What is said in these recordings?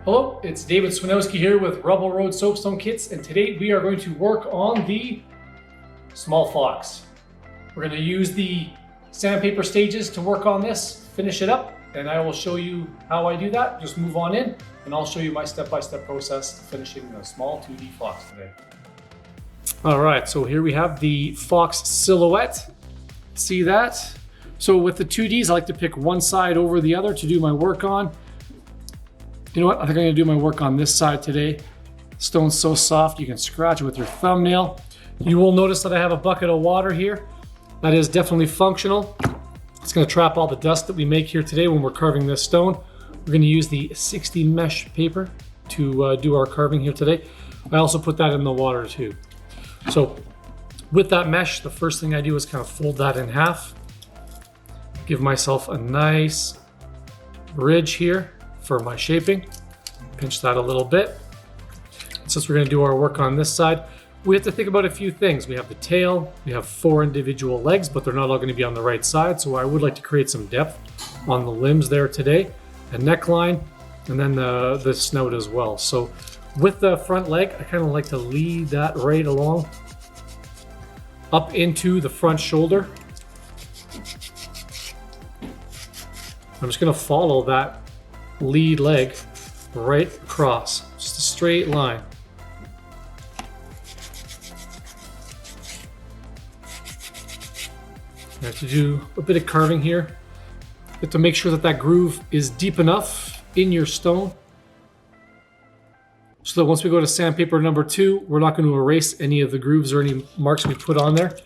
Hello, it's David Swinowski here with Rubble Road Soapstone Kits, and today we are going to work on the small fox. We're going to use the sandpaper stages to work on this, finish it up, and I will show you how I do that. Just move on in, and I'll show you my step-by-step process to finishing the small 2D fox today. All right, so here we have the fox silhouette. See that? So with the 2Ds, I like to pick one side over the other to do my work on. You know what? I think I'm gonna do my work on this side today. Stone's so soft, you can scratch it with your thumbnail. You will notice that I have a bucket of water here. That is definitely functional. It's gonna trap all the dust that we make here today when we're carving this stone. We're gonna use the 60 mesh paper to do our carving here today. I also put that in the water too. So with that mesh, the first thing I do is kind of fold that in half. Give myself a nice ridge here for my shaping. Pinch that a little bit. Since we're going to do our work on this side, we have to think about a few things. We have the tail, we have 4 individual legs, but they're not all going to be on the right side, so I would like to create some depth on the limbs there today. A neckline, and then the snout as well. So with the front leg, I kind of like to lead that right along up into the front shoulder. I'm just going to follow that lead leg right across, just a straight line. I have to do a bit of carving here. You have to make sure that that groove is deep enough in your stone so that once we go to sandpaper number 2, we're not going to erase any of the grooves or any marks we put on there.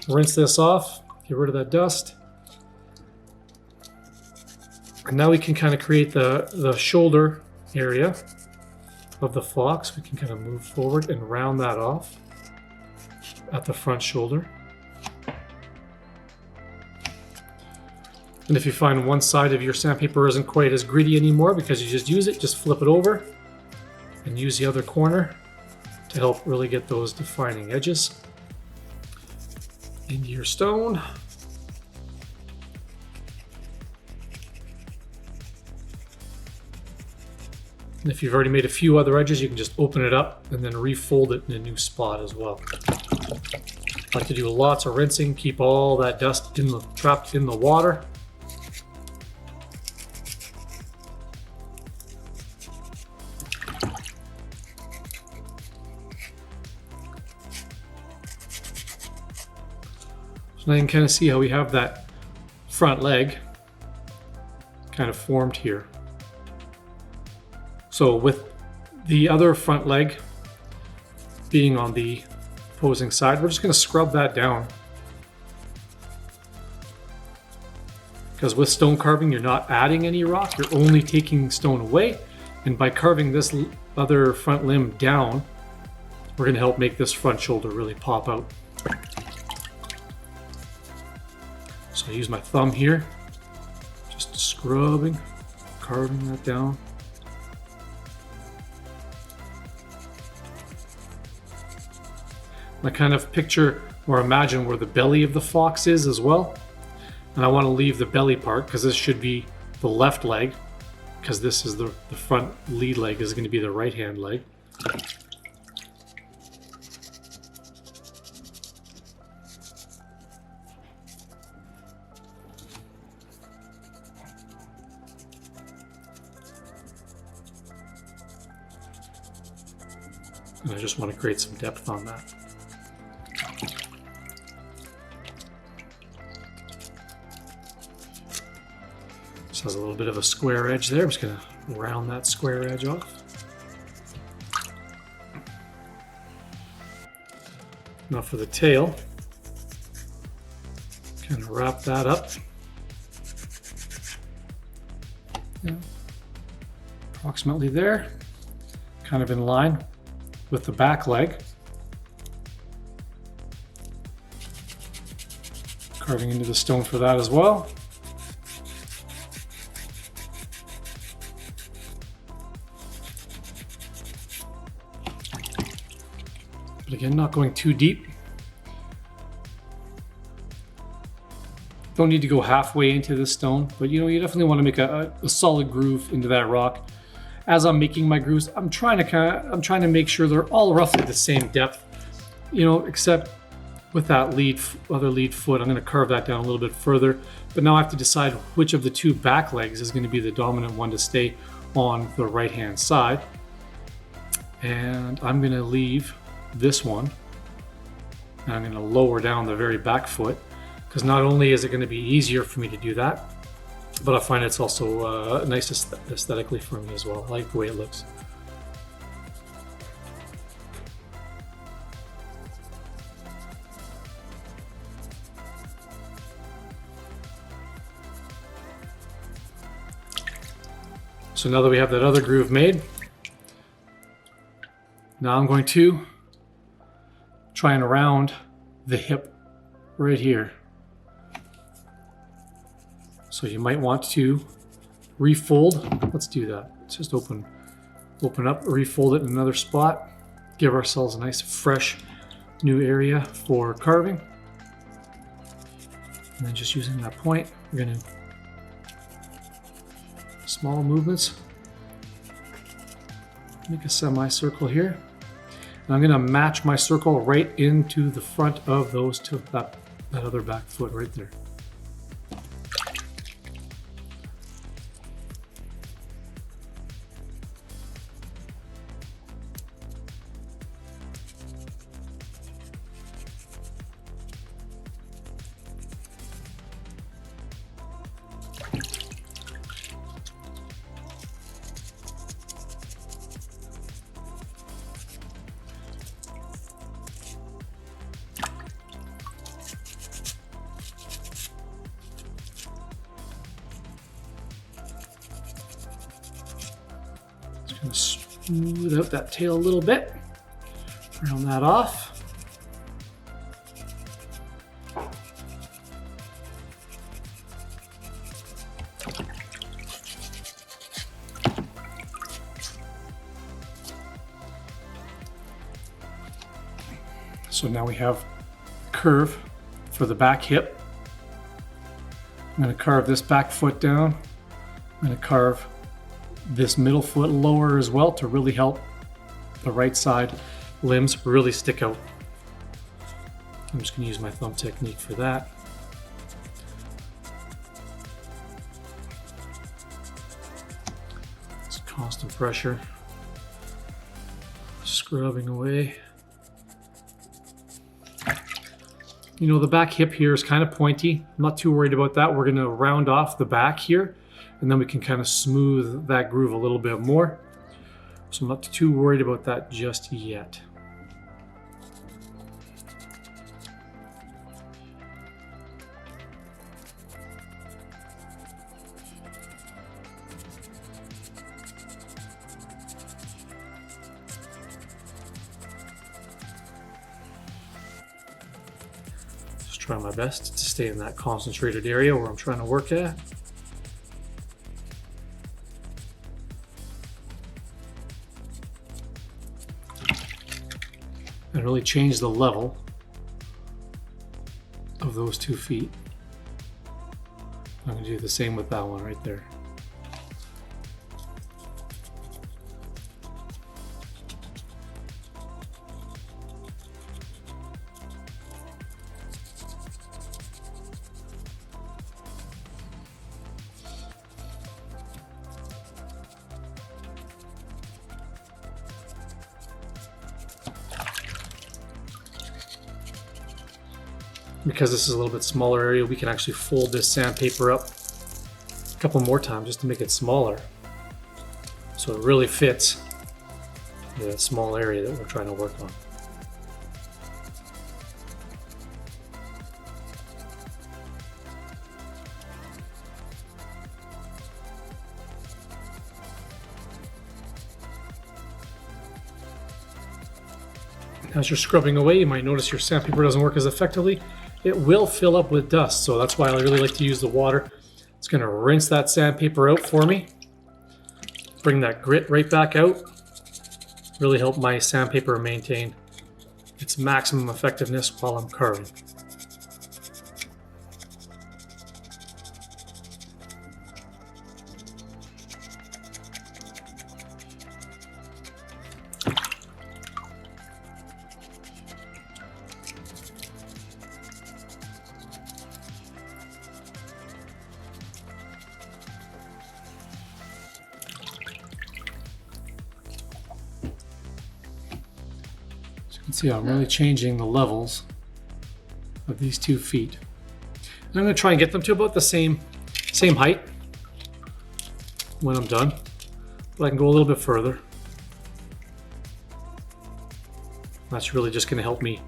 Rinse this off, get rid of that dust. And now we can kind of create the shoulder area of the fox. We can kind of move forward and round that off at the front shoulder. And if you find one side of your sandpaper isn't quite as gritty anymore because you just use it, just flip it over and use the other corner to help really get those defining edges into your stone. And if you've already made a few other edges, you can just open it up and then refold it in a new spot as well. I like to do lots of rinsing, keep all that dust trapped in the water. So now you can kind of see how we have that front leg kind of formed here. So with the other front leg being on the opposing side, we're just going to scrub that down. Because with stone carving, you're not adding any rock, you're only taking stone away. And by carving this other front limb down, we're going to help make this front shoulder really pop out. So I use my thumb here, just scrubbing, carving that down. I kind of picture or imagine where the belly of the fox is as well. And I want to leave the belly part because this should be the left leg, because this is the front lead leg is going to be the right hand leg. And I just want to create some depth on that. This has a little bit of a square edge there. I'm just going to round that square edge off. Now for the tail, kind of wrap that up. Yeah. Approximately there, kind of in line with the back leg. Carving into the stone for that as well. But again, not going too deep. Don't need to go halfway into the stone, but you know, you definitely want to make a solid groove into that rock. as I'm making my grooves, I'm trying to make sure they're all roughly the same depth, except with that other lead foot. I'm going to carve that down a little bit further, but now I have to decide which of the two back legs is going to be the dominant one to stay on the right hand side. And I'm going to leave this one, and I'm going to lower down the very back foot, because not only is it going to be easier for me to do that, but I find it's also nice aesthetically for me as well. I like the way it looks. So now that we have that other groove made, now I'm going to try and round the hip right here. So you might want to refold. Let's do that. Let's just open up, refold it in another spot, give ourselves a nice fresh new area for carving. And then just using that point, we're going to small movements, make a semicircle here. And I'm going to match my circle right into the front of those two, that other back foot right there. Smooth out that tail a little bit, round that off. So now we have a curve for the back hip. I'm going to carve this back foot down. I'm going to carve this middle foot lower as well to really help the right side limbs really stick out. I'm just going to use my thumb technique for that. It's constant pressure, scrubbing away. The back hip here is kind of pointy. I'm not too worried about that. We're going to round off the back here, and then we can kind of smooth that groove a little bit more. So I'm not too worried about that just yet. Just try my best to stay in that concentrated area where I'm trying to work at. And really change the level of those 2 feet. I'm going to do the same with that one right there. Because this is a little bit smaller area, we can actually fold this sandpaper up a couple more times just to make it smaller, so it really fits the small area that we're trying to work on. As you're scrubbing away, you might notice your sandpaper doesn't work as effectively. It will fill up with dust, so that's why I really like to use the water. It's going to rinse that sandpaper out for me, bring that grit right back out, really help my sandpaper maintain its maximum effectiveness while I'm carving. And see how I'm really changing the levels of these 2 feet. And I'm going to try and get them to about the same height when I'm done, but I can go a little bit further. That's really just going to help me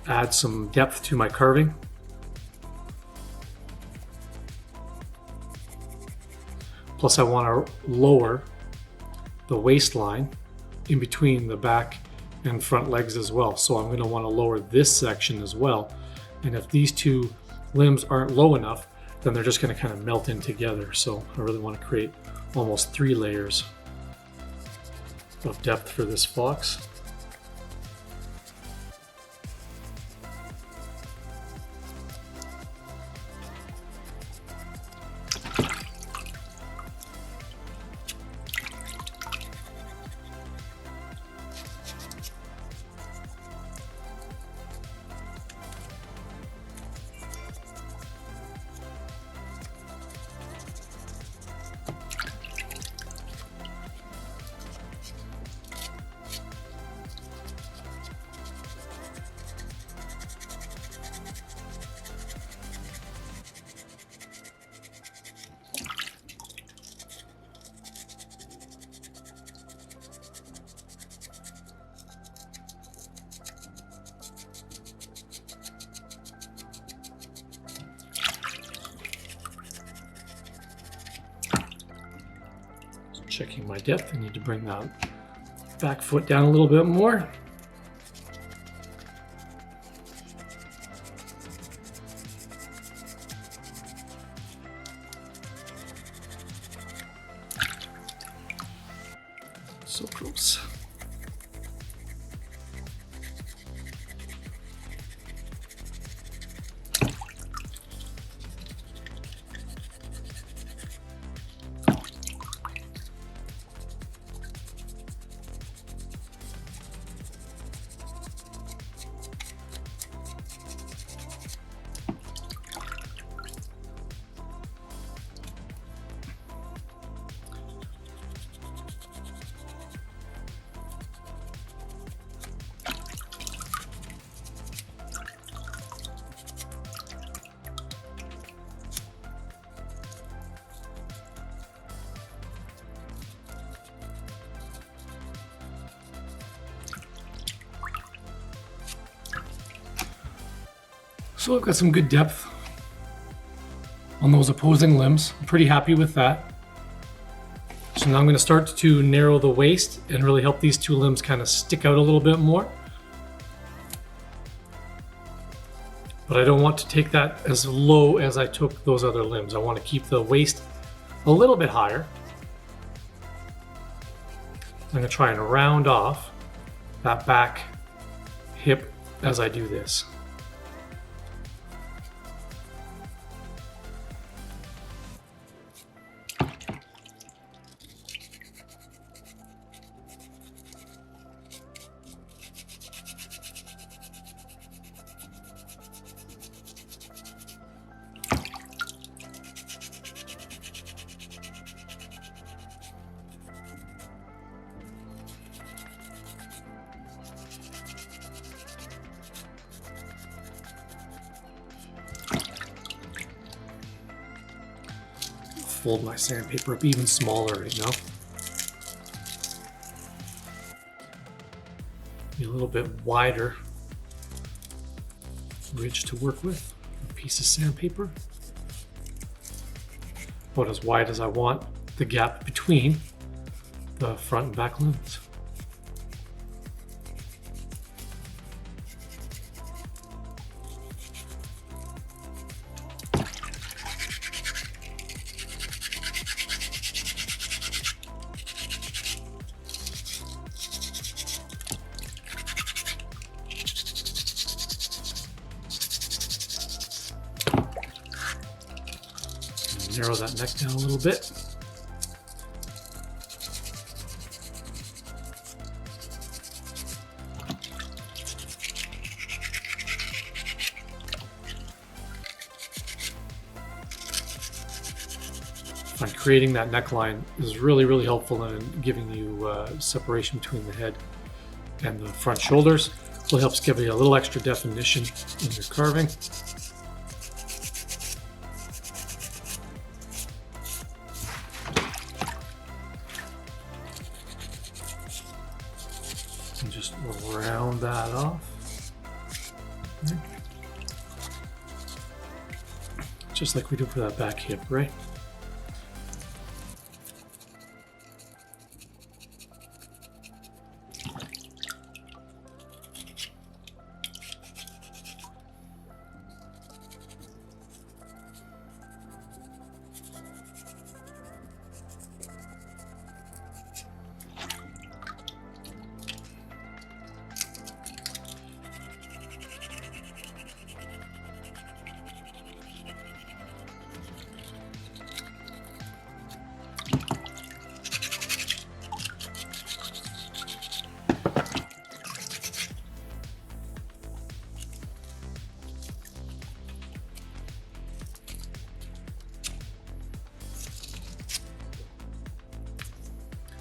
add some depth to my carving. Plus I want to lower the waistline in between the back and front legs as well. So I'm going to want to lower this section as well. And if these 2 limbs aren't low enough, then they're just going to kind of melt in together. So I really want to create almost 3 layers of depth for this fox. Checking my depth, I need to bring that back foot down a little bit more. So close. So I've got some good depth on those opposing limbs. I'm pretty happy with that. So now I'm going to start to narrow the waist and really help these 2 limbs kind of stick out a little bit more. But I don't want to take that as low as I took those other limbs. I want to keep the waist a little bit higher. I'm going to try and round off that back hip as I do this. Fold my sandpaper up even smaller right now. Be a little bit wider ridge to work with. A piece of sandpaper. About as wide as I want the gap between the front and back limbs. Narrow that neck down a little bit. And creating that neckline is really, really helpful in giving you separation between the head and the front shoulders. So it helps give you a little extra definition in your carving. And just round that off. Just like we do for that back hip, right?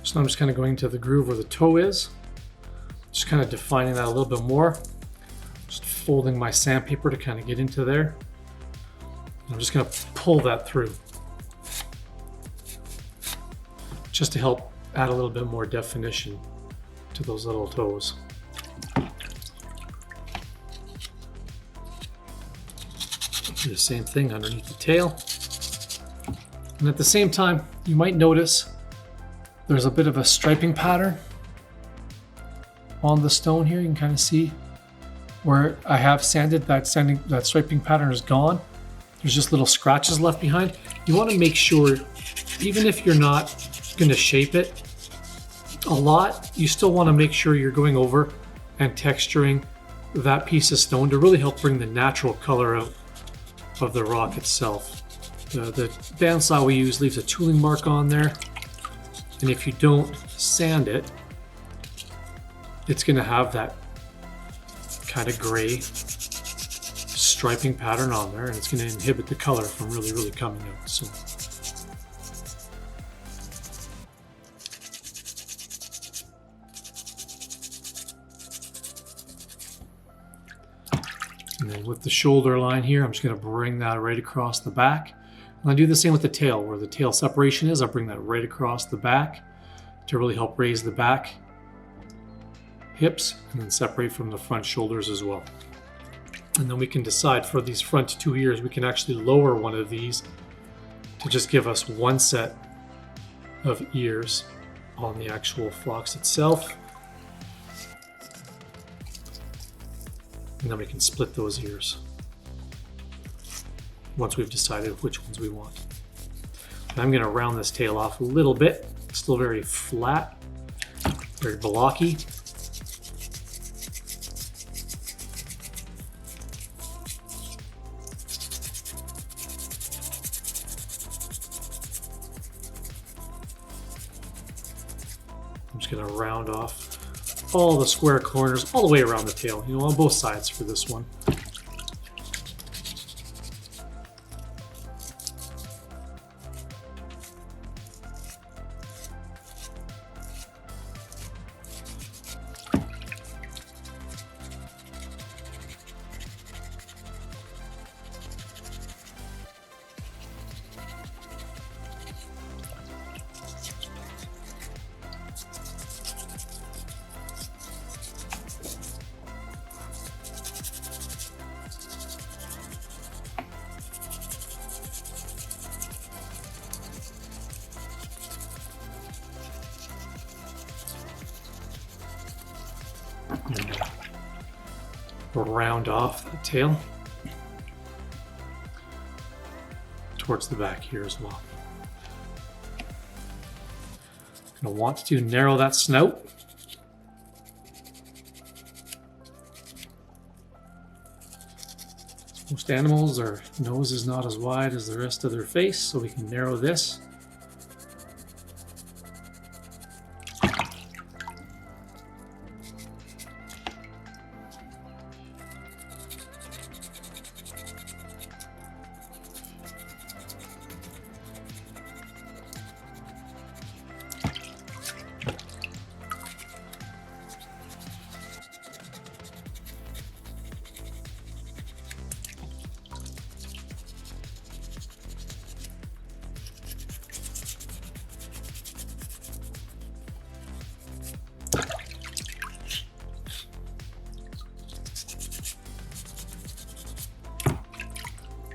So I'm just kind of going to the groove where the toe is, just kind of defining that a little bit more, just folding my sandpaper to kind of get into there. And I'm just going to pull that through, just to help add a little bit more definition to those little toes. Do the same thing underneath the tail. And at the same time, you might notice there's a bit of a striping pattern on the stone here. You can kind of see where I have sanded, that striping pattern is gone. There's just little scratches left behind. You want to make sure, even if you're not going to shape it a lot, you still want to make sure you're going over and texturing that piece of stone to really help bring the natural color out of the rock itself. The bandsaw we use leaves a tooling mark on there. And if you don't sand it, it's going to have that kind of gray striping pattern on there, and it's going to inhibit the color from really coming out. So and then with the shoulder line here, I'm just going to bring that right across the back. And I do the same with the tail. Where the tail separation is, I'll bring that right across the back to really help raise the back hips and then separate from the front shoulders as well. And then we can decide for these front two ears, we can actually lower one of these to just give us one set of ears on the actual fox itself. And then we can split those ears once we've decided which ones we want. And I'm going to round this tail off a little bit. It's still very flat, very blocky. I'm just going to round off all the square corners all the way around the tail, on both sides for this one. Round off the tail towards the back here as well. Going to want to narrow that snout. Most animals, their nose is not as wide as the rest of their face, so we can narrow this.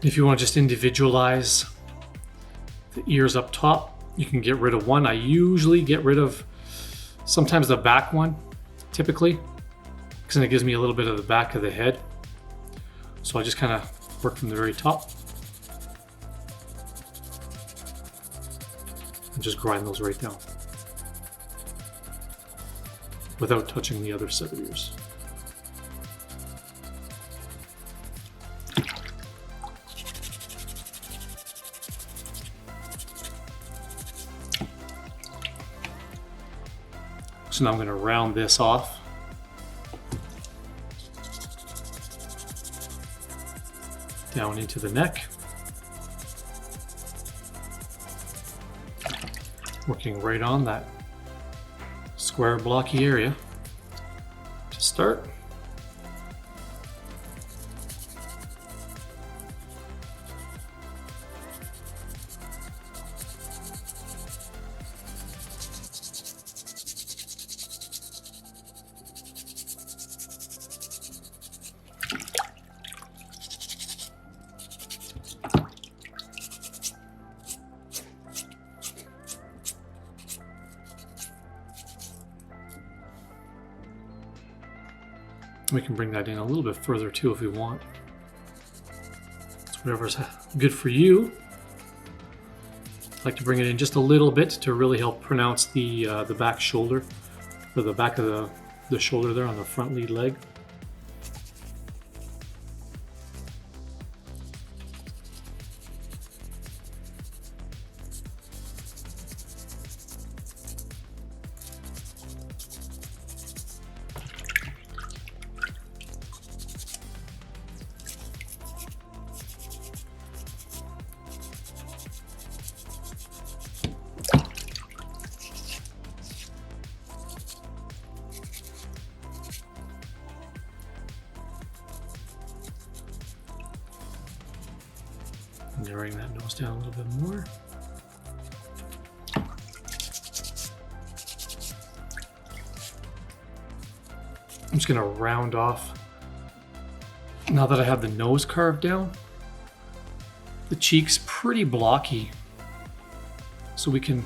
If you want to just individualize the ears up top, you can get rid of one. I usually get rid of sometimes the back one, typically, because then it gives me a little bit of the back of the head. So I just kind of work from the very top and just grind those right down without touching the other set of ears. So now I'm going to round this off. Down into the neck. Working right on that square blocky area to start. We can bring that in a little bit further too if we want. It's whatever's good for you. I like to bring it in just a little bit to really help pronounce the back shoulder, or the back of the shoulder there on the front lead leg. Narrowing that nose down a little bit more. I'm just going to round off. Now that I have the nose carved down, the cheek's pretty blocky, so we can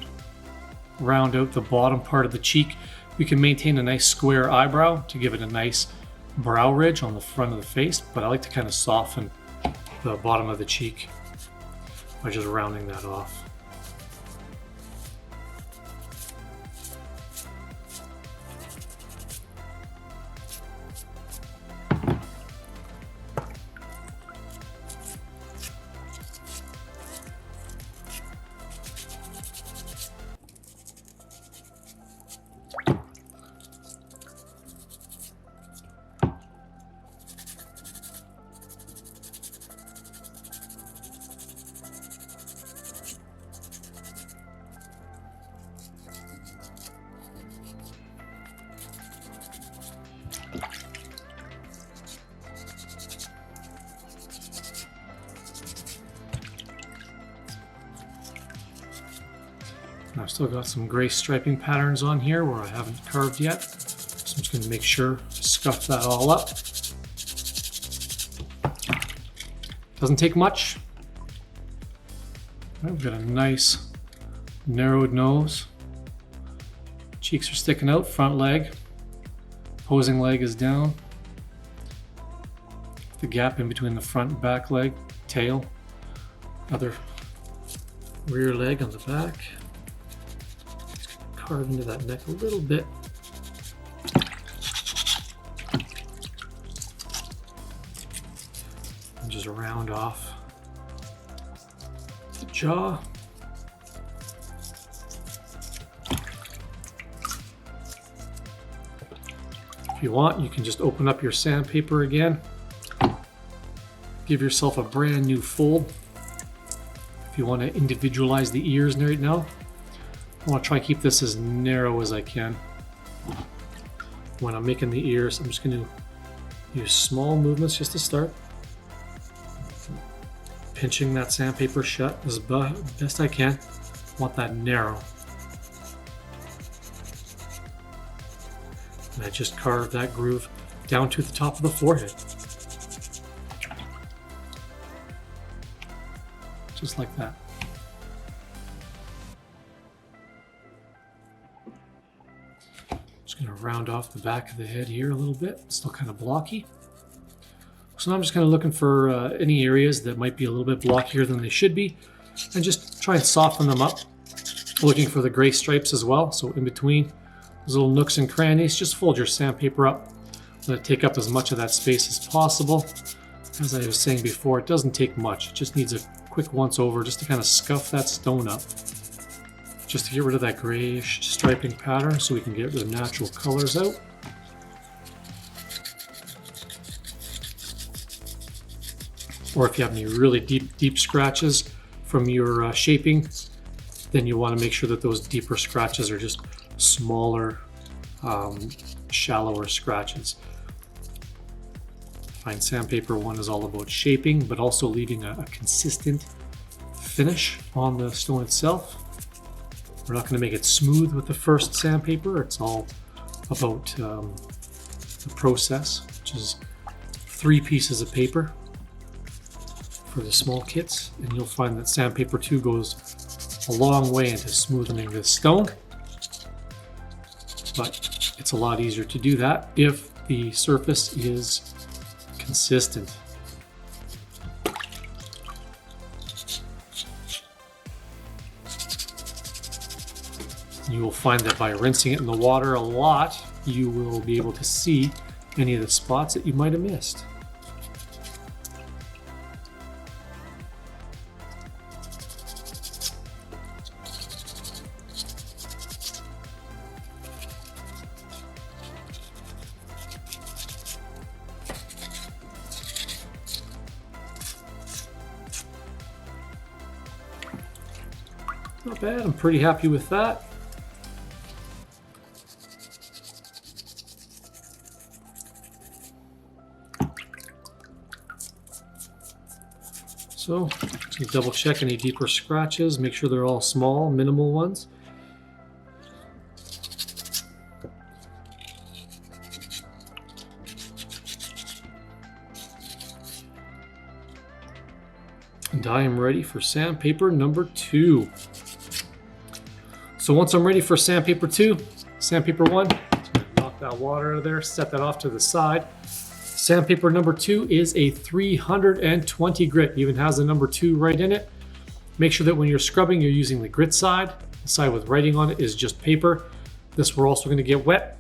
round out the bottom part of the cheek. We can maintain a nice square eyebrow to give it a nice brow ridge on the front of the face, but I like to kind of soften the bottom of the cheek by just rounding that off. I've still got some gray striping patterns on here where I haven't carved yet, so I'm just going to make sure to scuff that all up. Doesn't take much. We've got a nice narrowed nose. Cheeks are sticking out, front leg. Opposing leg is down. The gap in between the front and back leg, tail. Other rear leg on the back. Carve into that neck a little bit. And just round off the jaw. If you want, you can just open up your sandpaper again. Give yourself a brand new fold. If you want to individualize the ears right now, I want to try and keep this as narrow as I can. When I'm making the ears, I'm just going to use small movements just to start. Pinching that sandpaper shut as best I can. I want that narrow. And I just carve that groove down to the top of the forehead. just like that. Just going to round off the back of the head here a little bit. It's still kind of blocky. So now I'm just kind of looking for any areas that might be a little bit blockier than they should be, and just try and soften them up. Looking for the gray stripes as well. So in between those little nooks and crannies, just fold your sandpaper up. Let it take up as much of that space as possible. As I was saying before, it doesn't take much. It just needs a quick once over just to kind of scuff that stone up. Just to get rid of that grayish striping pattern so we can get the natural colors out. Or if you have any really deep scratches from your shaping, then you want to make sure that those deeper scratches are just smaller, shallower scratches. Fine sandpaper one is all about shaping, but also leaving a consistent finish on the stone itself. We're not going to make it smooth with the first sandpaper. It's all about the process, which is 3 pieces of paper for the small kits, and you'll find that sandpaper 2 goes a long way into smoothing this stone, but it's a lot easier to do that if the surface is consistent. You will find that by rinsing it in the water a lot, you will be able to see any of the spots that you might have missed. Not bad, I'm pretty happy with that. So, just double check any deeper scratches, make sure they're all small, minimal ones. And I am ready for sandpaper number 2. So once I'm ready for sandpaper 2, sandpaper 1, just gonna knock that water out of there, set that off to the side. Sandpaper number 2 is a 320 grit. It even has the number 2 right in it. Make sure that when you're scrubbing, you're using the grit side. The side with writing on it is just paper. This we're also going to get wet.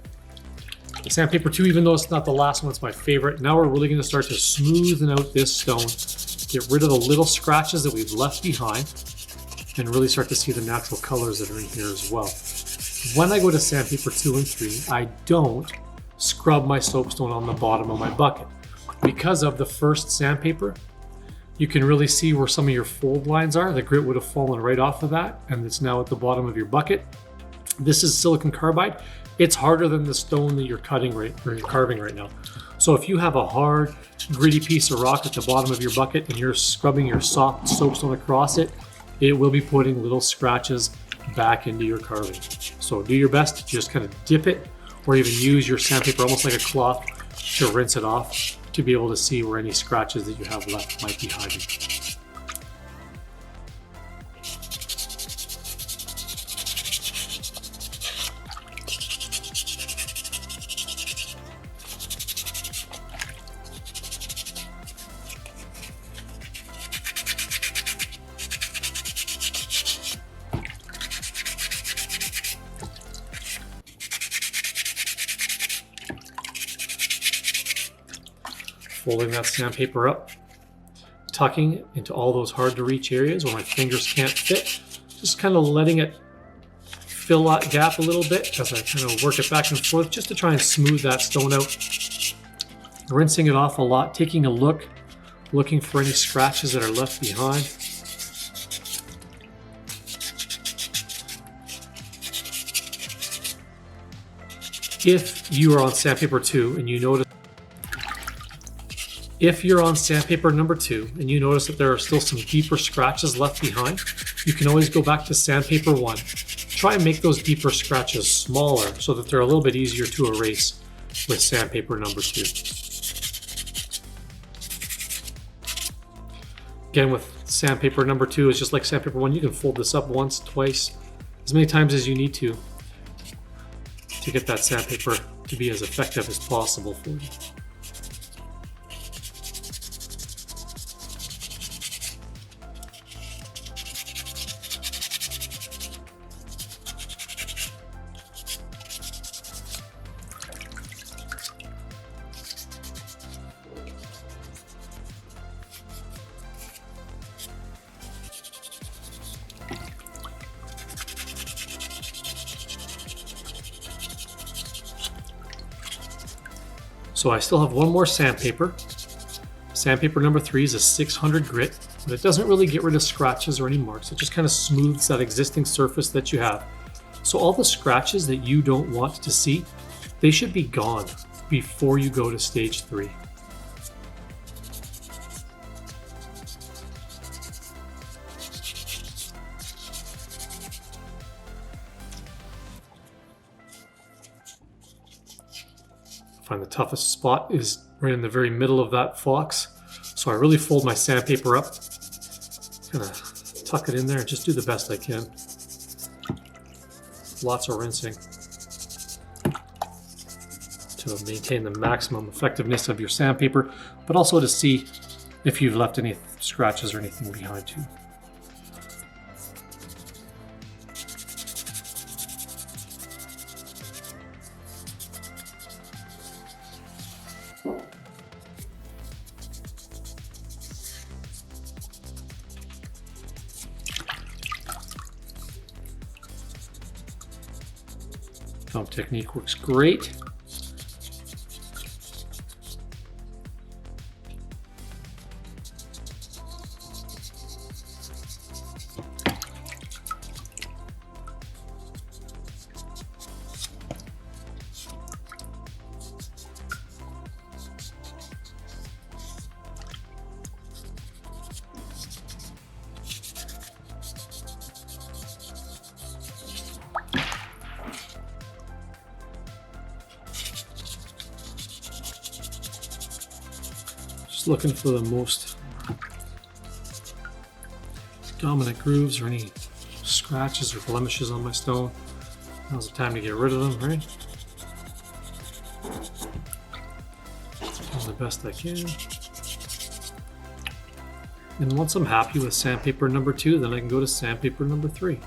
Sandpaper 2, even though it's not the last one, it's my favorite. Now we're really going to start to smoothen out this stone, get rid of the little scratches that we've left behind, and really start to see the natural colors that are in here as well. When I go to sandpaper 2 and 3, I don't scrub my soapstone on the bottom of my bucket. Because of the first sandpaper, you can really see where some of your fold lines are. The grit would have fallen right off of that, and it's now at the bottom of your bucket. This is silicon carbide. It's harder than the stone that you're cutting or you're carving right now. So if you have a hard, gritty piece of rock at the bottom of your bucket and you're scrubbing your soft soapstone across it, it will be putting little scratches back into your carving. So do your best to just kind of dip it, or even use your sandpaper almost like a cloth to rinse it off to be able to see where any scratches that you have left might be hiding. Folding that sandpaper up, tucking it into all those hard to reach areas where my fingers can't fit, just kind of letting it fill that gap a little bit as I kind of work it back and forth just to try and smooth that stone out. Rinsing it off a lot, taking a look, looking for any scratches that are left behind. If you are on sandpaper 2 and you notice If you're on sandpaper number 2 and you notice that there are still some deeper scratches left behind, you can always go back to sandpaper 1. Try and make those deeper scratches smaller so that they're a little bit easier to erase with sandpaper number 2. Again, with sandpaper number 2 is just like sandpaper 1. You can fold this up once, twice, as many times as you need to get that sandpaper to be as effective as possible for you. So I still have one more sandpaper. Sandpaper number 3 is a 600 grit, but it doesn't really get rid of scratches or any marks. It just kind of smooths that existing surface that you have. So all the scratches that you don't want to see, they should be gone before you go to stage 3. I find the toughest spot is right in the very middle of that fox. So I really fold my sandpaper up. Kind of tuck it in there and just do the best I can. Lots of rinsing to maintain the maximum effectiveness of your sandpaper, but also to see if you've left any scratches or anything behind you. Thumb technique works great. Looking for the most dominant grooves or any scratches or blemishes on my stone. Now's the time to get rid of them, right? Doing the best I can. And once I'm happy with sandpaper number 2, then I can go to sandpaper number 3.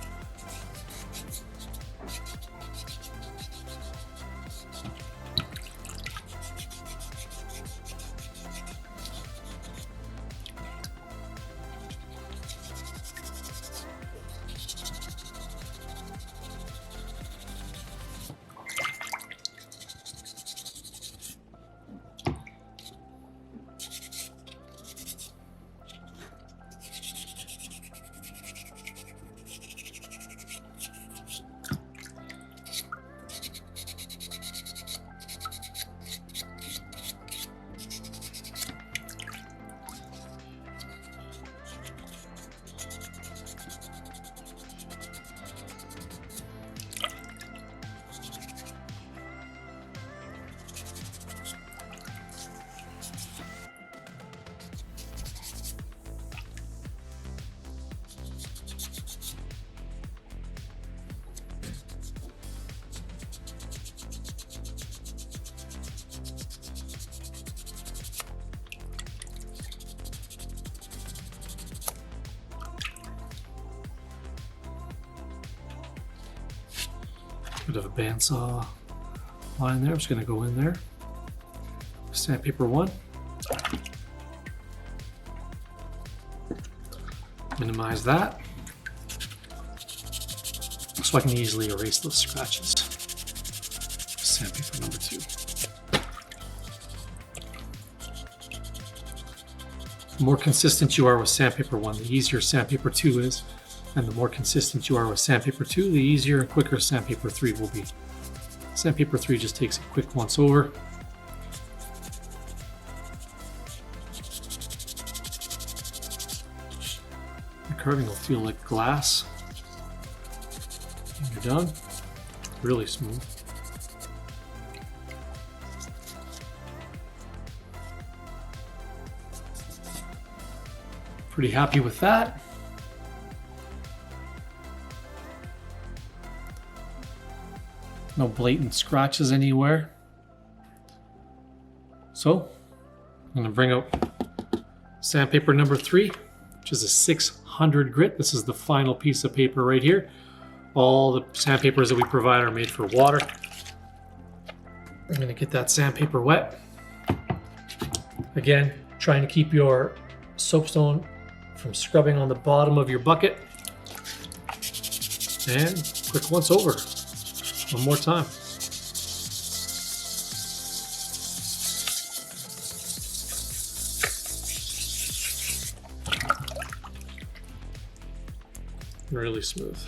Bit of a bandsaw line there. I'm just going to go in there. Sandpaper 1. Minimize that so I can easily erase those scratches. Sandpaper number 2. The more consistent you are with sandpaper 1, the easier sandpaper 2 is. And the more consistent you are with sandpaper 2, the easier and quicker sandpaper 3 will be. Sandpaper 3 just takes a quick once over. The carving will feel like glass. And you're done. Really smooth. Pretty happy with that. No blatant scratches anywhere. So I'm going to bring out sandpaper number 3, which is a 600 grit. This is the final piece of paper right here. All the sandpapers that we provide are made for water. I'm going to get that sandpaper wet. Again, trying to keep your soapstone from scrubbing on the bottom of your bucket. And quick once over. One more time. Really smooth.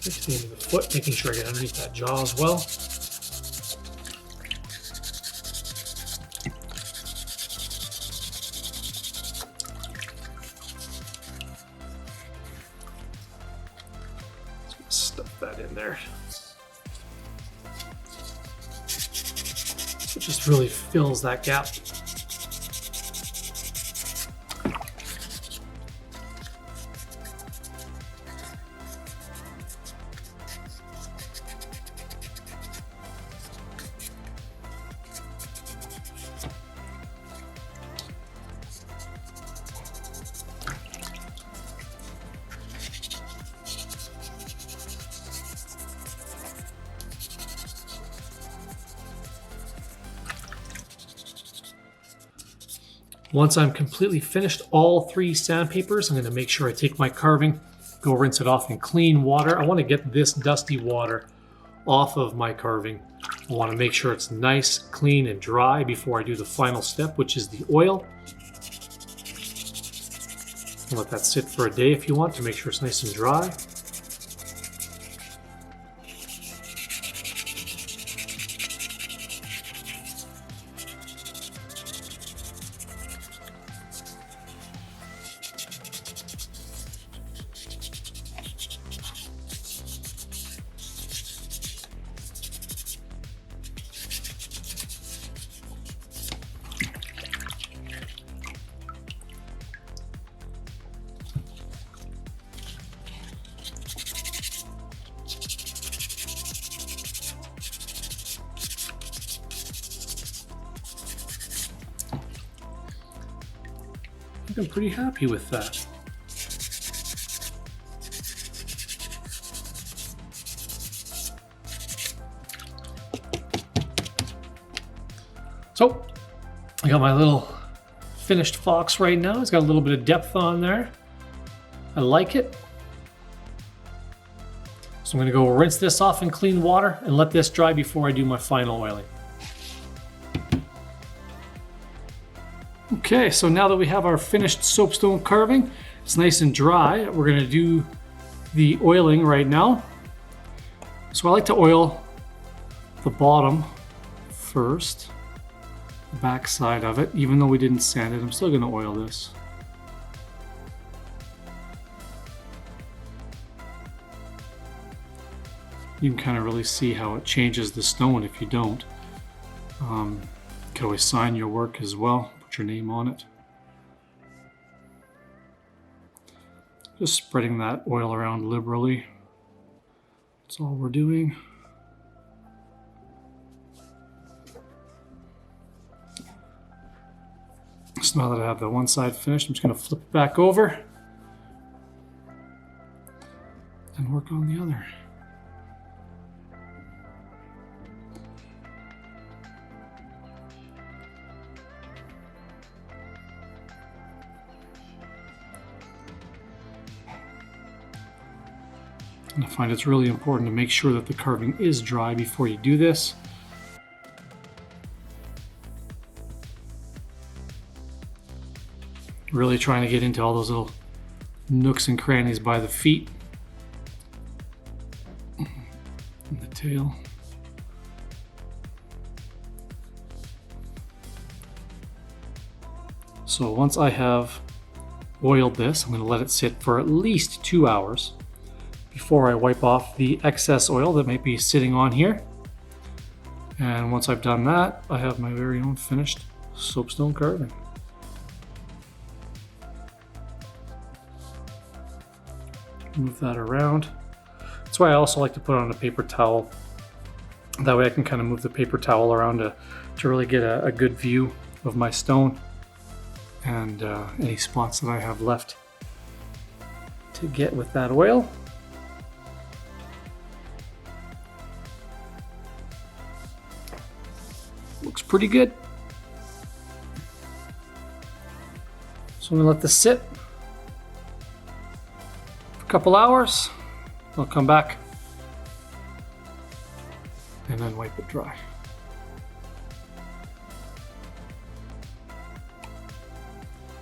Just the end of the foot, making sure I get underneath that jaw as well. Just stuff that in there. So it just really fills that gap. Once I'm completely finished all 3 sandpapers, I'm going to make sure I take my carving, go rinse it off in clean water. I want to get this dusty water off of my carving. I want to make sure it's nice, clean, and dry before I do the final step, which is the oil. I'll let that sit for a day if you want to make sure it's nice and dry. I'm pretty happy with that. So I got my little finished fox right now. It's got a little bit of depth on there. I like it. So I'm going to go rinse this off in clean water and let this dry before I do my final oiling. Okay, so now that we have our finished soapstone carving, it's nice and dry. We're going to do the oiling right now. So I like to oil the bottom first, the back side of it. Even though we didn't sand it, I'm still going to oil this. You can kind of really see how it changes the stone if you don't. You can always sign your work as well. Your name on it. Just spreading that oil around liberally. That's all we're doing. So now that I have the one side finished, I'm just going to flip it back over and work on the other. And I find it's really important to make sure that the carving is dry before you do this. Really trying to get into all those little nooks and crannies by the feet. tail. So once I have oiled this, I'm going to let it sit for at least 2 hours before I wipe off the excess oil that might be sitting on here. And once I've done that, I have my very own finished soapstone carving. Move that around. That's why I also like to put on a paper towel. That way I can kind of move the paper towel around to really get a good view of my stone and any spots that I have left to get with that oil. Looks pretty good. So I'm gonna let this sit for a couple hours. I'll come back and then wipe it dry.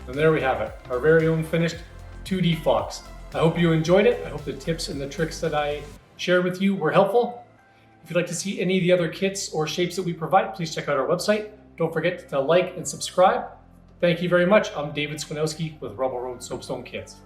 And there we have it, our very own finished 2D fox. I hope you enjoyed it. I hope the tips and the tricks that I shared with you were helpful. If you'd like to see any of the other kits or shapes that we provide, please check out our website. Don't forget to like and subscribe. Thank you very much. I'm David Swinowski with Rubble Road Soapstone Kits.